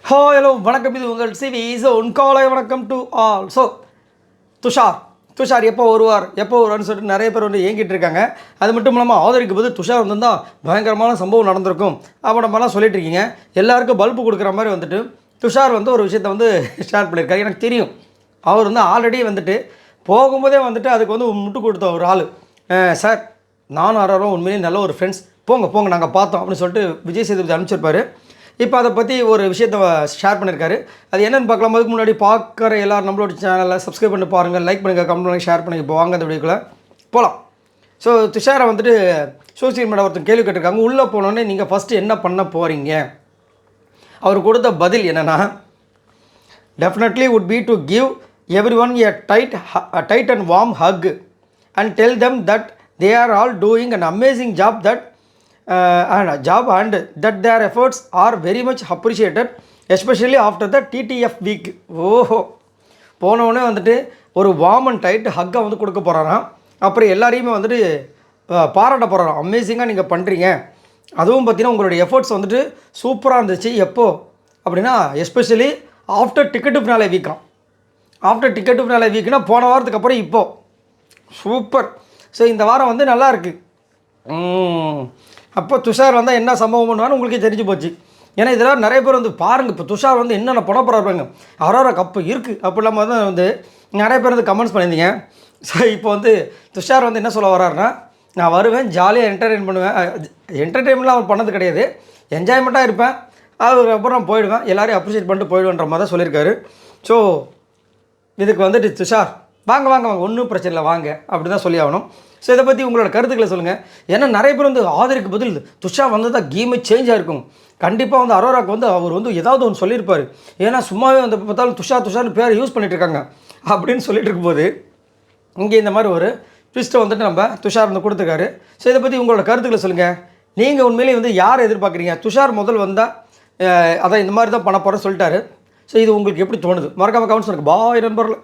Hello வணக்கம். இது உங்கள் சிவி காலை வணக்கம் டு ஆல். ஸோ துஷார் எப்போ வருவார்னு சொல்லிட்டு நிறைய பேர் வந்து ஏங்கிட்டு இருக்காங்க. அது மட்டும் இல்லாமல் ஆதரிக்கு போது துஷார் வந்திருந்தால் பயங்கரமான சம்பவம் நடந்திருக்கும் அப்போ நம்மலாம் சொல்லிட்டு இருக்கீங்க. எல்லாருக்கும் பல்பு கொடுக்குற மாதிரி வந்துட்டு துஷார் வந்து ஒரு விஷயத்தை வந்து ஷேர் பண்ணியிருக்காரு. எனக்கு தெரியும் அவர் வந்து ஆல்ரெடி வந்துட்டு போகும்போதே வந்துட்டு அதுக்கு வந்து முட்டு கொடுத்த ஒரு ஆள். சார் நானும் ஆரோரும் உண்மையிலேயே நல்ல ஒரு ஃப்ரெண்ட்ஸ், போங்க நாங்கள் பார்த்தோம் அப்படின்னு சொல்லிட்டு விஜய் சேதுபதி அனுப்பிச்சிருப்பார். இப்போ அதை பற்றி ஒரு விஷயத்தை ஷேர் பண்ணியிருக்காரு. அது என்னென்னு பார்க்கலாம். அதுக்கு முன்னாடி பார்க்குற எல்லோரும் நம்மளோட சேனலில் சப்ஸ்கிரைப் பண்ணி பாருங்கள், லைக் பண்ணுங்கள், கமெண்ட் பண்ணுங்கள், ஷேர் பண்ணுங்கள். இப்போ வாங்க அந்த வீடியோக்குள்ளே போகலாம். ஸோ துஷாரை வந்துட்டு சோசியல் மீடியா ஒருத்தர் கேள்வி கேட்டிருக்காங்க. உள்ளே போனோடனே நீங்கள் ஃபஸ்ட்டு என்ன பண்ண போகிறீங்க? அவர் கொடுத்த பதில் என்னென்னா, definitely would be to give every one a tight and warm hug and tell them that they are all doing an amazing job and that their efforts are very much appreciated, especially after the TTF week. ஓஹோ, போனவுடனே வந்துட்டு ஒரு warm and tight ஹக்கை வந்து கொடுக்க போகிறாராம். அப்புறம் எல்லாரையுமே வந்துட்டு பாராட்ட போகிறாராம். அமேசிங்காக நீங்கள் பண்ணுறீங்க, அதுவும் பார்த்தீங்கன்னா உங்களுடைய எஃபர்ட்ஸ் வந்துட்டு சூப்பராக இருந்துச்சு. எப்போ அப்படின்னா எஸ்பெஷலி ஆஃப்டர் டிக்கெட்டு ஃபினாலே வீக்காம். ஆஃப்டர் டிக்கெட்டு ஃபினாலே வீக்குனா போன வாரத்துக்கு அப்புறம் இப்போது சூப்பர். ஸோ இந்த வாரம் வந்து நல்லாயிருக்கு. அப்போ துஷார் வந்தால் என்ன சம்பவம் பண்ணுவான்னு உங்களுக்கே தெரிஞ்சு போச்சு. ஏன்னா இதெல்லாம் நிறைய பேர் வந்து பாருங்கள், இப்போ துஷார் வந்து என்னென்ன படம் போகிறாங்க, அரோரா கப்பு இருக்குது அப்படி இல்லாமல் தான் வந்து நிறைய பேர் வந்து கமெண்ட்ஸ் பண்ணியிருந்தீங்க. ஸோ இப்போ வந்து துஷார் வந்து என்ன சொல்ல வர்றாருன்னா, நான் வருவேன், ஜாலியாக என்டர்டெயின் பண்ணுவேன். என்டர்டெயின்மெண்ட்லாம் அவர் பண்ணது கிடையாது, என்ஜாய்மெண்ட்டாக இருப்பேன், அதுக்கப்புறம் நான் போயிடுவேன், எல்லோரையும் அப்ரிஷியேட் பண்ணிட்டு போயிடுவேன்ற மாதிரி தான் சொல்லியிருக்காரு. ஸோ இதுக்கு வந்துட்டு துஷார் வாங்க ஒன்றும் பிரச்சனை இல்லை, வாங்க அப்படி தான் சொல்லி ஆகணும். ஸோ இதை பற்றி உங்களோட கருத்துக்களை சொல்லுங்கள். ஏன்னா நிறைய பேர் வந்து ஆதரிக்கு பதில் துஷார் வந்து தான் கேமே சேஞ்ச் ஆகிருக்கும். கண்டிப்பாக வந்து அரோராக்கு வந்து அவர் வந்து ஏதாவது ஒன்று சொல்லியிருப்பார். ஏன்னா சும்மாவே வந்து பார்த்தாலும் துஷார்னு பேரை யூஸ் பண்ணிகிட்டு இருக்காங்க அப்படின்னு சொல்லிட்டு இருக்கும்போது இங்கே இந்த மாதிரி ஒரு ட்விஸ்ட்டை வந்துட்டு நம்ம துஷார் வந்து கொடுத்துருக்காரு. ஸோ இதை பற்றி உங்களோட கருத்துக்களை சொல்லுங்கள். நீங்கள் உண்மையிலேயே வந்து யாரை எதிர்பார்க்குறீங்க? துஷார் முதல் வந்தால் அதான் இந்த மாதிரி தான் பண்ண போகிறேன்னு சொல்லிட்டாரு. ஸோ இது உங்களுக்கு எப்படி தோணுது? மறக்காமல் கமெண்ட்ஸ் பண்ணுங்கள். பாய் நண்பர்கள்.